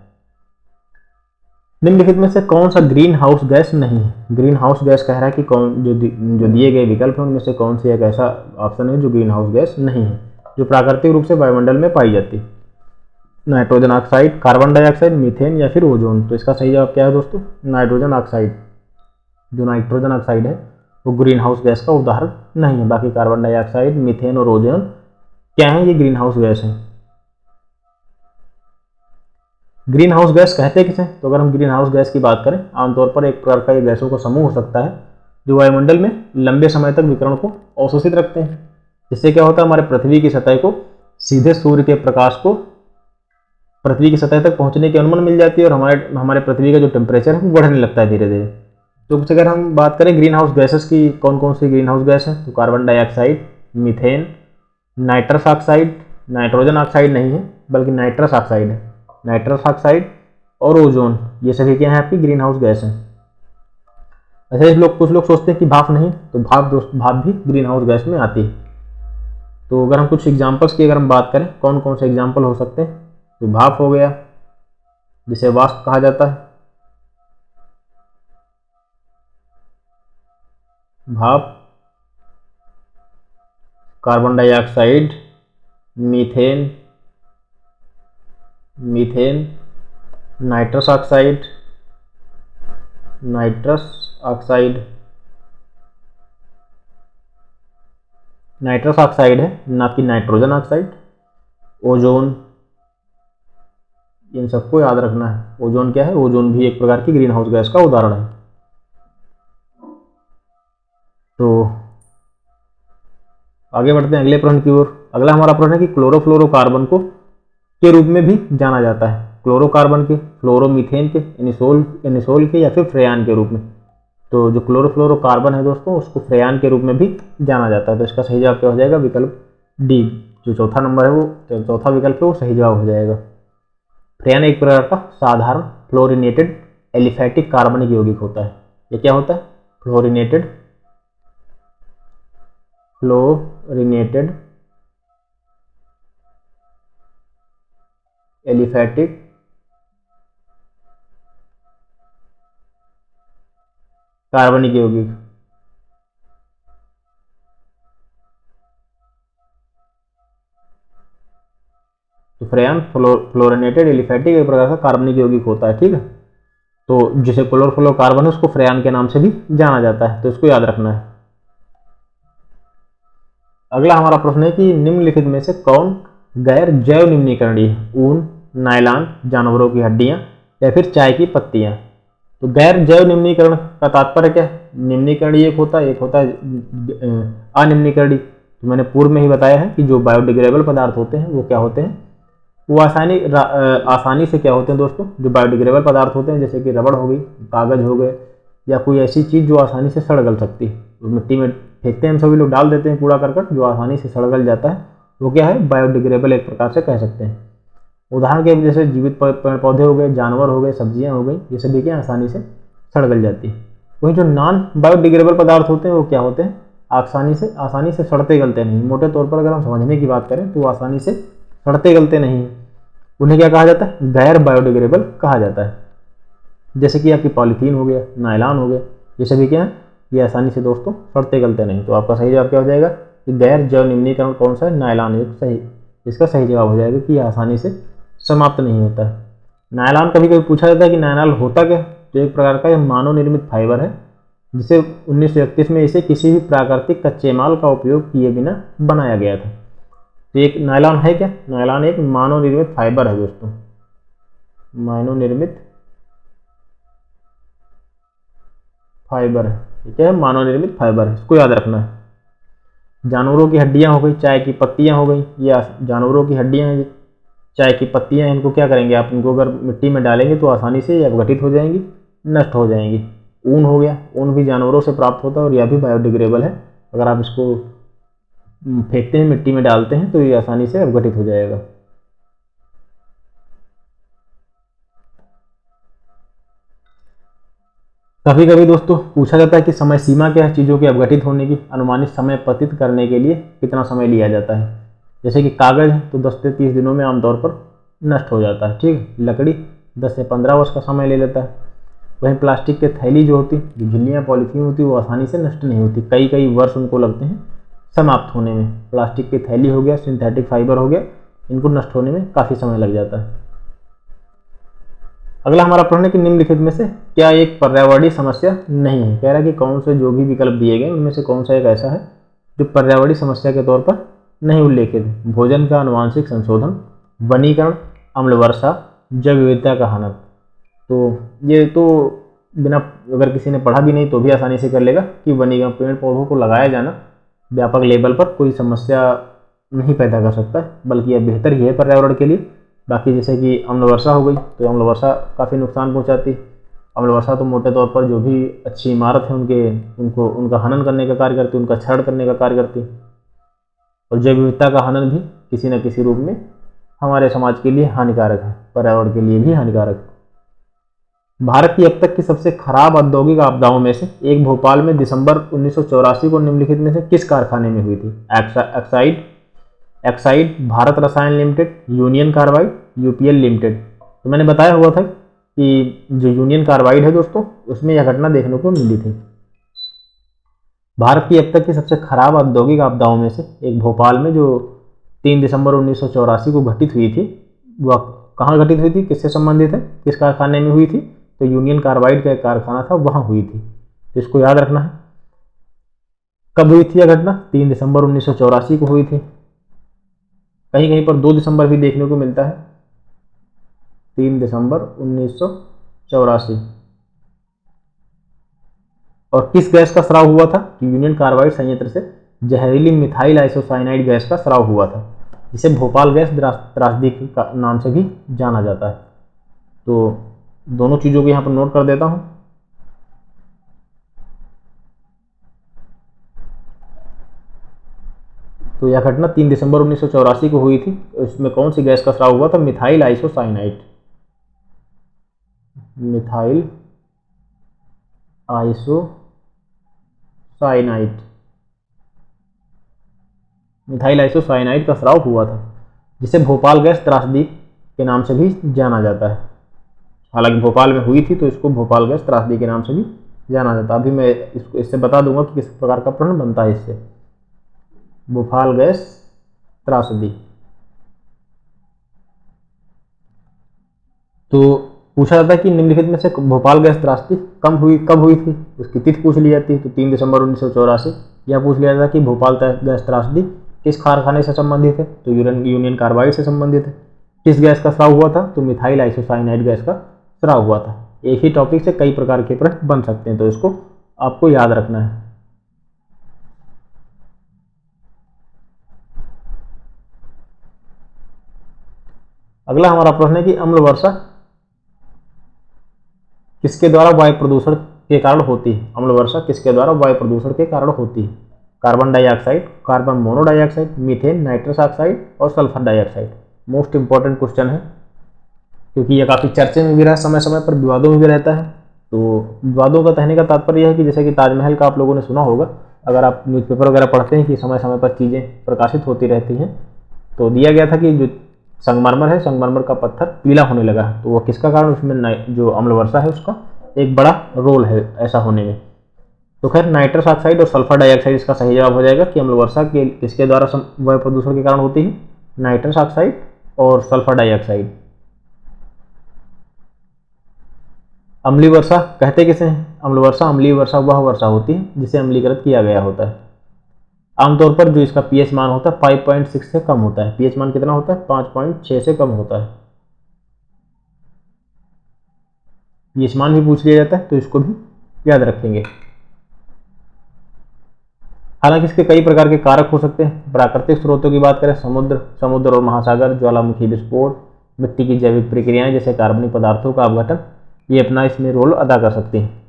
निम्नलिखित में से कौन सा ग्रीन हाउस गैस नहीं है? ग्रीन हाउस गैस कह रहा है कि कौन जो दिए गए विकल्प हैं उनमें से कौन सी एक ऐसा ऑप्शन है जो ग्रीन हाउस गैस नहीं है, जो प्राकृतिक रूप से वायुमंडल में पाई जाती है? Nitrogen oxide, carbon dioxide, methane या फिर ओजोन। तो इसका सही जवाब क्या है दोस्तों? Nitrogen oxide. जो नाइट्रोजन ऑक्साइड है वो ग्रीन हाउस गैस का उदाहरण नहीं है। बाकी कार्बन डाइऑक्साइड, मीथेन और ओजोन क्या है? ये ग्रीन हाउस गैस है। ग्रीन हाउस गैस कहते किसे? तो अगर हम ग्रीन हाउस गैस की बात करें, आमतौर पर एक प्रकार का ये गैसों का समूह हो सकता है जो वायुमंडल में लंबे समय तक विकिरण को अवशोषित रखते हैं। जिससे क्या होता है, हमारे पृथ्वी की सतह को सीधे सूर्य के प्रकाश को पृथ्वी की सतह तक पहुंचने की अनुमति मिल जाती है और हमारे पृथ्वी का जो टेम्परेचर है वो बढ़ने लगता है धीरे धीरे। तो कुछ अगर हम बात करें ग्रीन हाउस गैसेस की, कौन कौन सी ग्रीन हाउस गैस है, तो carbon dioxide, methane, nitrous oxide, nitrogen oxide नहीं है बल्कि नाइट्रस ऑक्साइड है, नाइट्रस ऑक्साइड और ओजोन, ये सभी क्या है आपकी ग्रीन हाउस गैस है। ऐसे कुछ लोग सोचते हैं कि भाप नहीं, तो भाप भी ग्रीन हाउस गैस में आती है। तो अगर हम कुछ एग्जाम्पल्स की अगर हम बात करें, कौन कौन से एग्जाम्पल हो सकते हैं, तो भाप हो गया जिसे वाष्प कहा जाता है, भाप, carbon dioxide, methane, nitrous oxide, nitrous oxide है ना कि नाइट्रोजन ऑक्साइड, ओजोन, इन सबको याद रखना है। ओजोन क्या है? ओजोन भी एक प्रकार की ग्रीन हाउस गैस का उदाहरण है। तो आगे बढ़ते हैं अगले प्रश्न की ओर। अगला हमारा प्रश्न है कि क्लोरोफ्लोरोकार्बन को के रूप में भी जाना जाता है, क्लोरोकार्बन के, फ्लोरोमीथेन के, एनिसोल के या फिर फ्रेयान के रूप में। तो जो क्लोरोफ्लोरोकार्बन है दोस्तों उसको फ्रेयान के रूप में भी जाना जाता है। तो इसका सही जवाब क्या हो जाएगा? विकल्प डी, जो चौथा नंबर है वो चौथा विकल्प है वो सही जवाब हो जाएगा। फ्रेयान एक प्रकार का साधारण फ्लोरिनेटेड एलिफैटिक कार्बनिक यौगिक होता है। ये क्या होता है? फ्लोरिनेटेड एलिफैटिक कार्बनिक यौगिक। तो फ्रेयान फ्लोरिनेटेड एलिफैटिक एक प्रकार का कार्बनिक यौगिक होता है। ठीक है, तो जिसे क्लोरोफ्लोरोकार्बन है उसको फ्रेयान के नाम से भी जाना जाता है, तो इसको याद रखना है। अगला हमारा प्रश्न है कि निम्नलिखित में से कौन गैर जैव निम्नीकरणीय है? ऊन, नायलॉन, जानवरों की हड्डियां या फिर चाय की पत्तियां। तो गैर जैव निम्नीकरण का तात्पर्य क्या है? निम्नीकरणीय एक होता है अनिम्नीकरणीय। तो मैंने पूर्व में ही बताया है कि जो बायोडिग्रेडेबल पदार्थ होते हैं वो क्या होते हैं, वो आसानी से क्या होते हैं दोस्तों, जो बायोडिग्रेडेबल पदार्थ होते हैं जैसे कि रबड़ हो गई, कागज हो गए या कोई ऐसी चीज़ जो आसानी से सड़ गल सकती है, तो मिट्टी में फेंकते हैं हम सभी लोग, डाल देते हैं कूड़ा करकट जो आसानी से सड़ गल जाता है, वो क्या है, बायोडिग्रेडेबल एक प्रकार से कह सकते हैं। उदाहरण के जैसे जीवित पेड़ पौधे हो गए, जानवर हो गए, सब्जियां हो गई, ये सभी क्या आसानी से सड़ गल जाती है। वहीं जो नॉन बायोडिग्रेडेबल पदार्थ होते हैं वो क्या होते हैं, आसानी से सड़ते गलते नहीं। मोटे तौर पर अगर हम समझने की बात करें तो वो आसानी से सड़ते गलते नहीं है, उन्हें क्या कहा जाता है, गैर बायोडिग्रेडेबल कहा जाता है। जैसे कि आपकी पॉलीथीन हो गया, नायलॉन हो गया, ये सभी क्या है, ये आसानी से दोस्तों सड़ते गलते नहीं। तो आपका सही जवाब क्या हो जाएगा कि गैर जैव निम्नीकरण कौन सा है, नायलॉन। सही, इसका सही जवाब हो जाएगा कि यह आसानी से समाप्त नहीं होता है। नायलॉन कभी कभी पूछा जाता है कि नायलॉन होता क्या, तो एक प्रकार का यह मानव निर्मित फाइबर है जिसे 1931 में इसे किसी भी प्राकृतिक कच्चे माल का उपयोग किए बिना बनाया गया था। तो एक नायलॉन है क्या, नायलॉन एक मानव निर्मित फाइबर है दोस्तों, मानव निर्मित फाइबर है, ठीक है, मानव निर्मित फाइबर है, इसको याद रखना है। जानवरों की हड्डियां हो गई, चाय की पत्तियां हो गई, या जानवरों की हड्डियां हैं, चाय की पत्तियां, इनको क्या करेंगे आप, इनको अगर मिट्टी में डालेंगे तो आसानी से अपघटित हो जाएंगी, नष्ट हो जाएंगी। ऊन हो गया, ऊन भी जानवरों से प्राप्त होता है और यह भी बायोडिग्रेडेबल है। अगर आप इसको फेंकते हैं, मिट्टी में डालते हैं तो ये आसानी से अपघटित हो जाएगा। कभी कभी दोस्तों पूछा जाता है कि समय सीमा क्या है चीज़ों के अपघटित होने की, अनुमानित समय पतित करने के लिए कितना समय लिया जाता है। जैसे कि कागज़ है तो 10 से 30 दिनों में आमतौर पर नष्ट हो जाता है, ठीक है। लकड़ी 10 से 15 वर्ष का समय ले लेता है। वहीं प्लास्टिक की थैली जो होती, जो झिल्लियाँ पॉलीथीन होती, वो आसानी से नष्ट नहीं होती, कई कई वर्ष उनको लगते हैं समाप्त होने में। प्लास्टिक की थैली हो गया, सिंथेटिक फाइबर हो गया, इनको नष्ट होने में काफ़ी समय लग जाता है। अगला हमारा प्रश्न है कि निम्नलिखित में से क्या एक पर्यावरणीय समस्या नहीं है। कह रहा है कि कौन से जो भी विकल्प दिए गए उनमें से कौन सा एक ऐसा है जो पर्यावरणीय समस्या के तौर पर नहीं उल्लेखित है। भोजन का आनुवांशिक संशोधन, वनीकरण, अम्ल वर्षा, जैव विविधता का हनन। तो ये तो बिना अगर किसी ने पढ़ा भी नहीं तो भी आसानी से कर लेगा कि वनीकरण, पेड़ पौधों को लगाया जाना व्यापक लेवल पर कोई समस्या नहीं पैदा कर सकता है, बल्कि यह बेहतर ही है पर्यावरण के लिए। बाकी जैसे कि अम्ल वर्षा हो गई तो अम्ल वर्षा काफ़ी नुकसान पहुंचाती है। अम्ल वर्षा तो मोटे तौर पर जो भी अच्छी इमारत है उनका हनन करने का कार्य करती है, उनका क्षरण करने का कार्य करती है। और जैव विविधता का हनन भी किसी न किसी रूप में हमारे समाज के लिए हानिकारक है, पर्यावरण के लिए भी हानिकारक है। भारत की अब तक की सबसे खराब औद्योगिक आपदाओं में से एक भोपाल में दिसंबर 1984 को निम्नलिखित में से किस कारखाने में हुई थी। एक्साइड, भारत रसायन limited, union carbide, UPL limited. तो मैंने बताया हुआ था कि जो यूनियन कार्बाइड है दोस्तों, उसमें यह घटना देखने को मिली थी। भारत की अब तक की सबसे खराब औद्योगिक आपदाओं में से एक भोपाल में जो 3 दिसंबर 1984 को घटित हुई थी, वह कहाँ घटित हुई थी, किससे संबंधित है, किस कारखाने में हुई थी, तो यूनियन कार्बाइड का एक कारखाना था, वहाँ हुई थी। तो इसको याद रखना है। कब हुई थी यह घटना, 3 दिसंबर 1984 को हुई थी। कहीं कहीं पर 2 दिसंबर भी देखने को मिलता है, 3 दिसंबर 1984। और किस गैस का स्राव हुआ था, यूनियन कार्बाइड संयंत्र से जहरीली मिथाइल आइसोसाइनाइड गैस का स्राव हुआ था, जिसे भोपाल गैस त्रासदी के नाम से भी जाना जाता है। तो दोनों चीज़ों को यहाँ पर नोट कर देता हूँ। तो यह घटना 3 दिसंबर 1984 को हुई थी। इसमें कौन सी गैस का स्राव हुआ था, methyl isocyanide, methyl isocyanide, methyl isocyanide का स्राव हुआ था, जिसे भोपाल गैस त्रासदी के नाम से भी जाना जाता है। हालांकि भोपाल में हुई थी तो इसको भोपाल गैस त्रासदी के नाम से भी जाना जाता है। अभी मैं इससे बता दूंगा कि किस प्रकार का प्रश्न बनता है इससे। भोपाल गैस त्रासदी। तो पूछा जाता है कि निम्नलिखित में से भोपाल गैस त्रासदी कब हुई थी, उसकी तिथि पूछ ली जाती है। तो 3 दिसंबर 1984। यह पूछ लिया जाता है कि भोपाल गैस त्रासदी किस कारखाने से संबंधित है, तो यूनियन कार्बाइड से संबंधित है। किस गैस का स्राव हुआ था, तो मिथाइल आइसोसाइनाइड गैस का स्राव हुआ था। एक ही टॉपिक से कई प्रकार के प्रश्न बन सकते हैं, तो इसको आपको याद रखना है। अगला हमारा प्रश्न है कि अम्ल वर्षा किसके द्वारा वायु प्रदूषण के कारण होती है। अम्ल वर्षा किसके द्वारा वायु प्रदूषण के कारण होती है। Carbon dioxide, carbon monoxide, methane, nitrous oxide और sulphur dioxide. Most important question है, क्योंकि ये काफ़ी चर्चे में भी रहा, समय समय पर विवादों में भी रहता है। तो विवादों का कहने का तात्पर्य यह है कि जैसे कि ताजमहल का आप लोगों ने सुना होगा, अगर आप न्यूज़पेपर वगैरह पढ़ते हैं कि समय समय पर चीज़ें प्रकाशित होती रहती हैं, तो दिया गया था कि जो संगमरमर है, संगमरमर का पत्थर पीला होने लगा, तो वह किसका कारण, उसमें जो अम्ल वर्षा है उसका एक बड़ा रोल है ऐसा होने में। तो खैर नाइट्रस ऑक्साइड और सल्फर डाइऑक्साइड इसका सही जवाब हो जाएगा कि अम्ल वर्षा के किसके द्वारा वायु प्रदूषण के कारण होती है, नाइट्रस ऑक्साइड और सल्फर डाइऑक्साइड। अम्लीय वर्षा कहते किसे हैं, अम्ल वर्षा, अम्लीय वर्षा वह वर्षा होती है जिसे अम्लीकृत किया गया होता है। आमतौर पर जो इसका पीएच मान होता है 5.6 से कम होता है। पीएच मान कितना होता है, 5.6 से कम होता है। पीएच मान भी पूछ लिया जाता है तो इसको भी याद रखेंगे। हालांकि इसके कई प्रकार के कारक हो सकते हैं। प्राकृतिक स्रोतों की बात करें, समुद्र और महासागर, ज्वालामुखी विस्फोट, मिट्टी की जैविक प्रक्रियाएं जैसे कार्बनिक पदार्थों का अपघटन, ये अपना इसमें रोल अदा कर सकती हैं।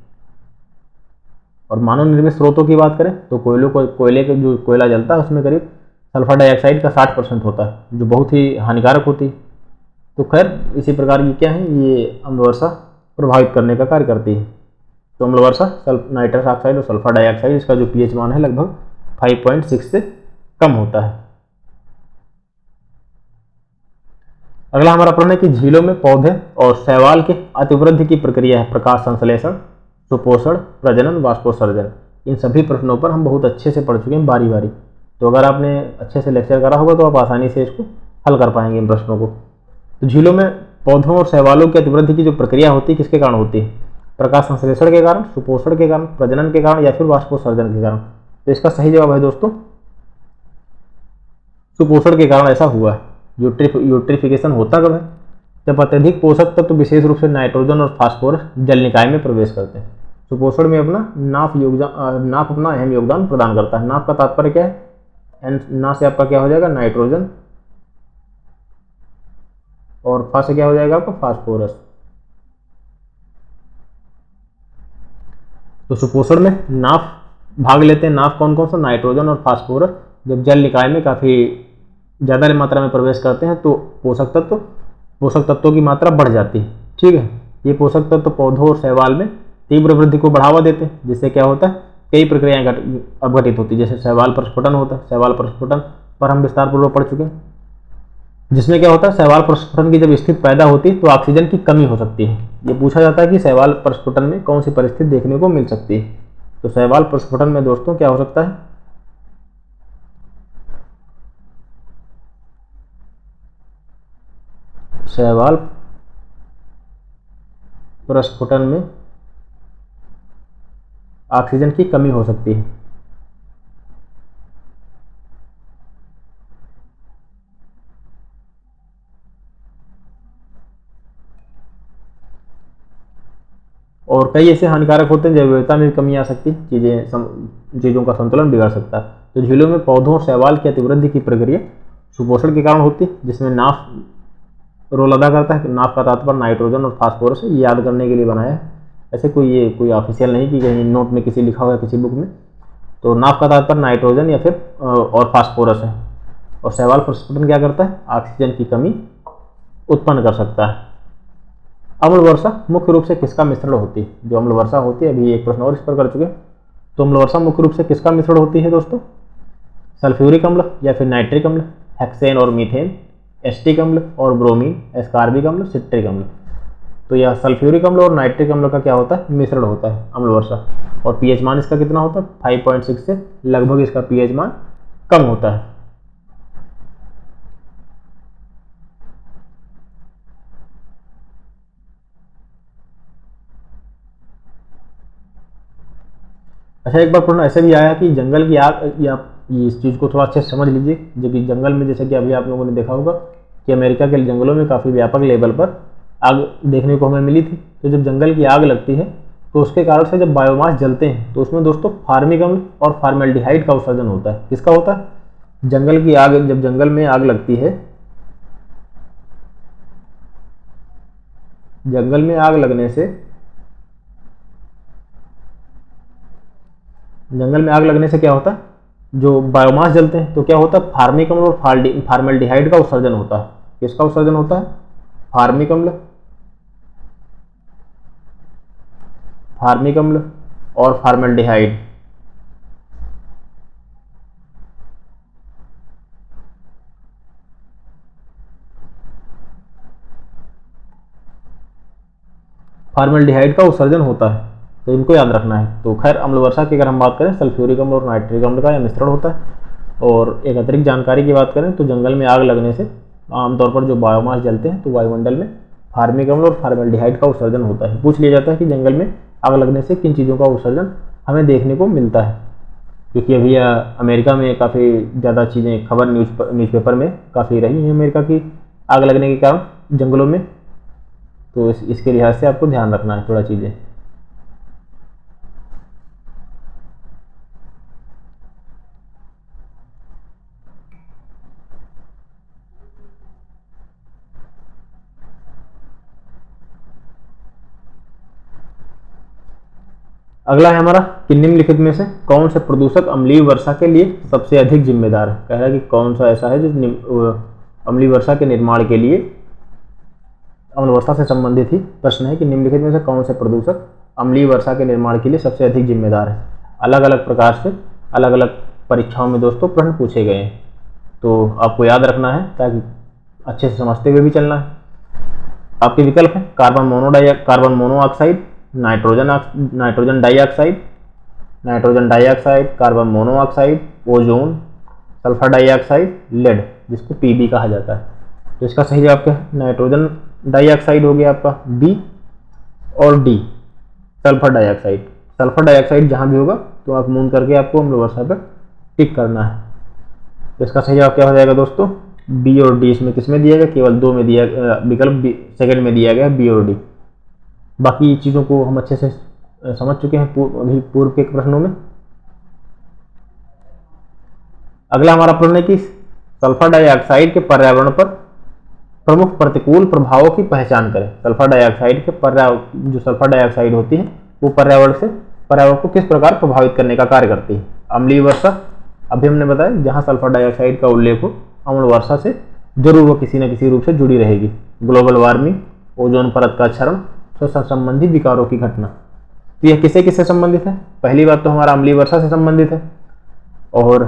और मानव निर्मित स्रोतों की बात करें तो कोयले का जो कोयला जलता है उसमें करीब सल्फर डाइऑक्साइड का 60% होता है, जो बहुत ही हानिकारक होती है। तो खैर इसी प्रकार की क्या है, ये अम्ल वर्षा प्रभावित करने का कार्य करती है। तो अम्ल वर्षा नाइट्रस ऑक्साइड और सल्फर डाइऑक्साइड, इसका जो पीएच मान है लगभग 5.6 से कम होता है। अगला हमारा प्रश्न है कि झीलों में पौधे और शैवाल के अतिवृद्धि की प्रक्रिया है प्रकाश संश्लेषण, सुपोषण, प्रजनन, वाष्पोत्सर्जन। इन सभी प्रश्नों पर हम बहुत अच्छे से पढ़ चुके हैं बारी बारी। तो अगर आपने अच्छे से लेक्चर करा होगा तो आप आसानी से इसको हल कर पाएंगे इन प्रश्नों को। तो झीलों में पौधों और शैवालों की अतिवृद्धि की जो प्रक्रिया होती है किसके कारण होती है, प्रकाश संश्लेषण के कारण, सुपोषण के कारण, प्रजनन के कारण या फिर वाष्पोत्सर्जन के कारण। तो इसका सही जवाब है दोस्तों सुपोषण के कारण ऐसा हुआ है। यूट्रिफिकेशन होता कब है, जब अत्यधिक पोषक तत्व विशेष रूप से नाइट्रोजन और फास्फोरस जल निकाय में प्रवेश करते हैं। सुपोषण में अपना नाफ अपना अहम योगदान प्रदान करता है। नाफ का तात्पर्य क्या है, ना से आपका क्या हो जाएगा नाइट्रोजन, और फा से क्या हो जाएगा आपका फास्फोरस। तो सुपोषण में नाफ भाग लेते हैं। नाफ कौन कौन सा, नाइट्रोजन और फास्फोरस। जब जल निकाय में काफ़ी ज़्यादा मात्रा में प्रवेश करते हैं तो पोषक तत्वों की मात्रा बढ़ जाती है। ठीक है, ये पोषक तत्व पौधों और शैवाल में तीव्र वृद्धि को बढ़ावा देते हैं, जिससे क्या होता है कई प्रक्रियाएं अवघटित होती है। जैसे शैवाल प्रस्फुटन होता है, शैवाल प्रस्फुटन पर हम विस्तार पूर्वक पढ़ चुके हैं, जिसमें क्या होता है शैवाल प्रस्फुटन की जब स्थिति पैदा होती है तो ऑक्सीजन की कमी हो सकती है। ये पूछा जाता है कि शैवाल प्रस्फुटन में कौन सी परिस्थिति देखने को मिल सकती है। तो शैवाल प्रस्फुटन में दोस्तों क्या हो सकता है, शैवाल प्रस्फुटन में ऑक्सीजन की कमी हो सकती है। और कई ऐसे हानिकारक होते हैं जैव विविधता में भी कमी आ सकती है, चीज़ों का संतुलन बिगड़ सकता है। तो झीलों में पौधों और शैवाल की अतिवृद्धि की प्रक्रिया सुपोषण के कारण होती है, जिसमें नाफ रोल अदा करता है। नाफ का तात्पर्य नाइट्रोजन और फास्फोरस ये याद करने के लिए बनाया है, ऐसे कोई ऑफिशियल नहीं कि कहीं नोट में किसी लिखा हुआ है किसी बुक में। तो नाफ का तात्पर्य नाइट्रोजन या फिर और फास्फोरस है। और शैवाल प्रस्फुटन क्या करता है, ऑक्सीजन की कमी उत्पन्न कर सकता है। अम्ल वर्षा मुख्य रूप से किसका मिश्रण होती है, जो अम्ल वर्षा होती है, अभी एक प्रश्न और इस पर कर चुके। तो अम्ल वर्षा मुख्य रूप से किसका मिश्रण होती है दोस्तों, सल्फ्यूरिक अम्ल या फिर नाइट्रिक अम्ल, हेक्सेन और मीथेन, एस्टिक अम्ल और ब्रोमीन, एस्कार्बिक अम्ल, सिट्रिक अम्ल। तो यह सल्फ्यूरिक अम्ल और नाइट्रिक अम्ल का क्या होता है, मिश्रण होता है अम्ल वर्षा। और पीएच मान इसका कितना होता है, 5.6 से लगभग इसका पीएच मान कम होता है। अच्छा, एक बार प्रश्न ऐसे भी आया कि जंगल की आग, या इस चीज़ को थोड़ा अच्छे से समझ लीजिए, जो कि जंगल में जैसे कि अभी आप लोगों ने देखा होगा कि अमेरिका के जंगलों में काफ़ी व्यापक लेवल पर आग देखने को हमें मिली थी। तो जब जंगल की आग लगती है तो उसके कारण से जब बायोमास जलते हैं तो उसमें दोस्तों फार्मिक अम्ल और फार्मेल्डिहाइड का उत्सर्जन होता है। किसका होता है, जंगल की आग, जब जंगल में आग लगती है, जंगल में आग लगने से क्या होता है, जो बायोमास जलते हैं तो क्या होता है, फार्मिक अम्ल और फार्मेल्डिहाइड का उत्सर्जन होता है। किसका उत्सर्जन होता है, फार्मिक अम्ल, फार्मिक अम्ल और फार्मेल्डिहाइड। फार्मेल्डिहाइड का उत्सर्जन होता है, तो इनको याद रखना है। तो खैर अम्ल वर्षा की अगर हम बात करें, सल्फ्यूरिक अम्ल और नाइट्रिक अम्ल का यह मिश्रण होता है। और एक अतिरिक्त जानकारी की बात करें तो जंगल में आग लगने से आमतौर पर जो बायोमास जलते हैं तो वायुमंडल में फार्मिक अम्ल और फार्मेल्डिहाइड का उत्सर्जन होता है। पूछ लिया जाता है कि जंगल में आग लगने से किन चीज़ों का उत्सर्जन हमें देखने को मिलता है, क्योंकि अभी अमेरिका में काफ़ी ज़्यादा चीज़ें खबर न्यूज़पेपर में काफ़ी रही हैं अमेरिका की आग लगने के कारण जंगलों में। तो इसके लिहाज से आपको ध्यान रखना है थोड़ा चीज़ें। अगला है हमारा कि निम्नलिखित में से कौन से प्रदूषक अम्लीय वर्षा के लिए सबसे अधिक जिम्मेदार है। कह रहा है कि कौन सा ऐसा है जो अम्लीय वर्षा के निर्माण के लिए, अम्ल वर्षा से संबंधित ही प्रश्न है कि निम्नलिखित में से कौन से प्रदूषक अम्लीय वर्षा के निर्माण के लिए सबसे अधिक जिम्मेदार है। अलग अलग प्रकार से अलग अलग परीक्षाओं में दोस्तों प्रश्न पूछे गए हैं, तो आपको याद रखना है ताकि अच्छे से समझते हुए भी चलना है। आपके विकल्प हैं carbon monoxide, nitrogen dioxide, carbon monoxide, ozone, sulphur dioxide, lead, जिसको पीबी कहा जाता है। तो इसका सही जवाब क्या है, नाइट्रोजन डाइऑक्साइड हो गया आपका बी, और D sulphur dioxide. Sulphur dioxide जहां भी होगा तो आप मून करके आपको अम्ल वर्षा पर टिक करना है। तो इसका सही जवाब क्या हो जाएगा दोस्तों, बी और डी। इसमें किसमें दिया गया, केवल दो में दिया, विकल्प सेकंड में दिया गया बी और डी। बाकी चीज़ों को हम अच्छे से समझ चुके हैं अभी पूर्व के प्रश्नों में। अगला हमारा प्रश्न है कि सल्फर डाइऑक्साइड के पर्यावरण पर प्रमुख प्रतिकूल प्रभावों की पहचान करें। सल्फर डाइऑक्साइड के जो सल्फर डाइऑक्साइड होती है वो पर्यावरण को किस प्रकार प्रभावित करने का कार्य करती है। अम्लीय वर्षा, अभी हमने बताया जहां सल्फर डाइऑक्साइड का उल्लेख हो अम्ल वर्षा से जरूर वो किसी न किसी रूप से जुड़ी रहेगी। ग्लोबल वार्मिंग, ओजोन परत का क्षरण, श्वसन संबंधी विकारों की घटना। तो यह किसे किससे संबंधित है, पहली बात तो हमारा अम्लीय वर्षा से संबंधित है, और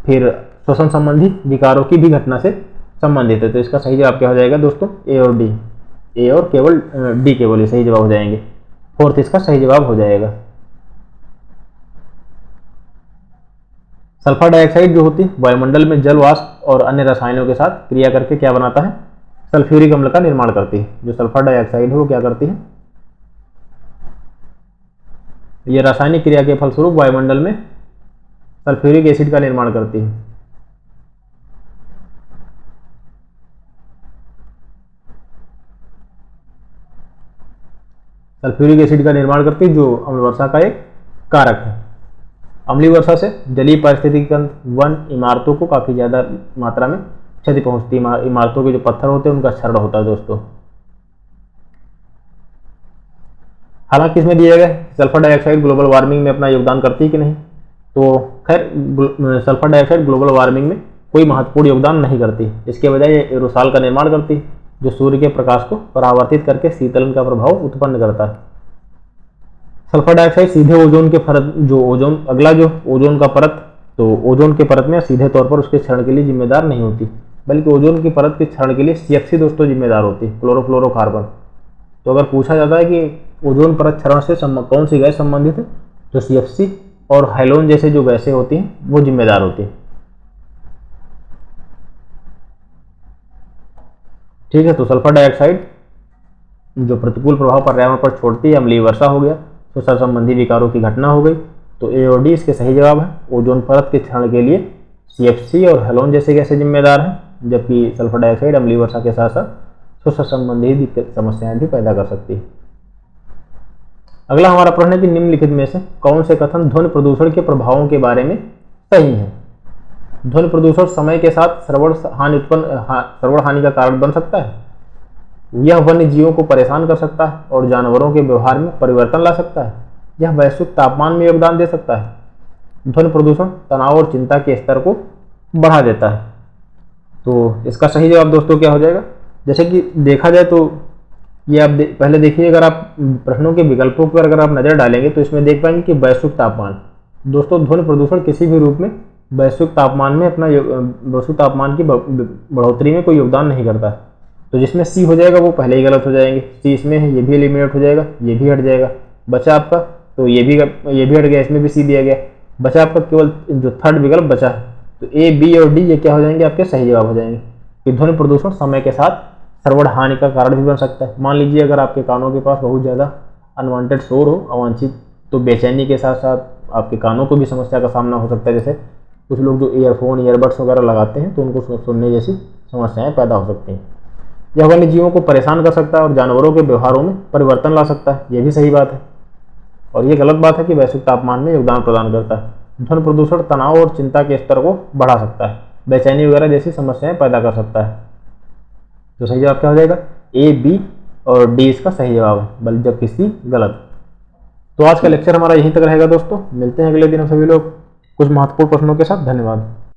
फिर श्वसन संबंधी विकारों की भी घटना से संबंधित है। तो इसका सही जवाब क्या हो जाएगा दोस्तों, ए और डी। ए और केवल डी केवल ये सही जवाब हो जाएंगे। फोर्थ इसका सही जवाब हो जाएगा। सल्फर डाइऑक्साइड जो होती है वायुमंडल में जल वाष्प और अन्य रसायनों के साथ क्रिया करके क्या बनाता है, सल्फ्यूरिक अम्ल का निर्माण करती है। जो सल्फर डाइऑक्साइड है वो क्या करती है, ये रासायनिक क्रिया के फलस्वरूप वायुमंडल में सल्फ्यूरिक एसिड का निर्माण करती है। सल्फ्यूरिक एसिड का निर्माण करती है जो अम्ल वर्षा का एक कारक है। अम्लीय वर्षा से जलीय पारिस्थितिकी तंत्र, वन, इमारतों को काफ़ी ज़्यादा मात्रा में क्षति पहुंचती है। इमारतों के जो पत्थर होते हैं उनका क्षरण होता है दोस्तों। हालांकि इसमें दिया गया सल्फर डाइऑक्साइड ग्लोबल वार्मिंग में अपना योगदान करती है कि नहीं, तो खैर सल्फर डाइऑक्साइड ग्लोबल वार्मिंग में कोई महत्वपूर्ण योगदान नहीं करती। इसके बजाय ये एरोसॉल का निर्माण करती है जो सूर्य के प्रकाश को परावर्तित करके शीतलन का प्रभाव उत्पन्न करता है। सल्फर डाइऑक्साइड सीधे ओजोन के परत, जो ओजोन का परत, तो ओजोन के परत में सीधे तौर पर उसके क्षरण के लिए जिम्मेदार नहीं होती, बल्कि ओजोन की परत के क्षरण के लिए CFC दोस्तों जिम्मेदार होती है, क्लोरोफ्लोरोकार्बन। तो अगर पूछा जाता है कि ओजोन परत क्षरण से कौन सी गैस संबंधित है, तो CFC और हैलोन जैसे जो गैसें होती हैं वो जिम्मेदार होती है। ठीक है, तो सल्फर डाइऑक्साइड जो प्रतिकूल प्रभाव पर्यावरण पर छोड़ती है, अम्लीय वर्षा हो गया, श्वसन संबंधी विकारों की घटना हो गई। तो ए और डी इसके सही जवाब है। ओजोन परत के क्षरण के लिए CFC और हैलोन जैसे गैसें जिम्मेदार हैं, जबकि सल्फर डाइऑक्साइड अम्लीय वर्षा के साथ साथ श्वसन संबंधी समस्याएं भी पैदा कर सकती है। अगला हमारा प्रश्न है कि निम्नलिखित में से कौन से कथन ध्वनि प्रदूषण के प्रभावों के बारे में सही है। ध्वनि प्रदूषण समय के साथ श्रवण हानि का कारण बन सकता है। यह वन्य जीवों को परेशान कर सकता है और जानवरों के व्यवहार में परिवर्तन ला सकता है। यह वैश्विक तापमान में योगदान दे सकता है। ध्वनि प्रदूषण तनाव और चिंता के स्तर को बढ़ा देता है। तो इसका सही जवाब दोस्तों क्या हो जाएगा? जैसे कि देखा जाए तो ये आप पहले देखिए, अगर आप प्रश्नों के विकल्पों पर अगर आप नज़र डालेंगे तो इसमें देख पाएंगे कि वैश्विक तापमान। दोस्तों ध्वनि प्रदूषण किसी भी रूप में वैश्विक तापमान में वैश्विक तापमान की बढ़ोतरी में कोई योगदान नहीं करता है। तो जिसमें सी हो जाएगा वो पहले ही गलत हो जाएंगे। सी इसमें है, ये भी एलिमिनेट हो जाएगा, ये भी हट जाएगा। बचा आपका, तो ये भी हट गया, इसमें भी सी दिया गया। बचा आपका केवल जो थर्ड विकल्प बचा है, तो ए, बी और डी ये क्या हो जाएंगे? आपके सही जवाब हो जाएंगे। कि ध्वनि प्रदूषण समय के साथ श्रवण हानि का कारण भी बन सकता है। मान लीजिए अगर आपके कानों के पास बहुत ज़्यादा अनवांटेड शोर हो, अवांछित, तो बेचैनी के साथ साथ आपके कानों को भी समस्या का सामना हो सकता है। जैसे कुछ लोग जो ईयरफोन, ईयरबड्स वगैरह लगाते हैं तो उनको सुनने जैसी समस्याएं पैदा हो सकती हैं। यह वन्य जीवों को परेशान कर सकता है और जानवरों के व्यवहारों में परिवर्तन ला सकता है। यह भी सही बात है। और ये गलत बात है कि वैश्विक तापमान में योगदान प्रदान करता है। ध्वनि प्रदूषण तनाव और चिंता के स्तर को बढ़ा सकता है, बेचैनी वगैरह जैसी समस्याएं पैदा कर सकता है। तो सही जवाब क्या हो जाएगा? ए, बी और डी इसका सही जवाब है, बल्कि जबकि सी गलत। तो आज का लेक्चर हमारा यहीं तक रहेगा दोस्तों। मिलते हैं अगले दिन हम सभी लोग कुछ महत्वपूर्ण प्रश्नों के साथ। धन्यवाद।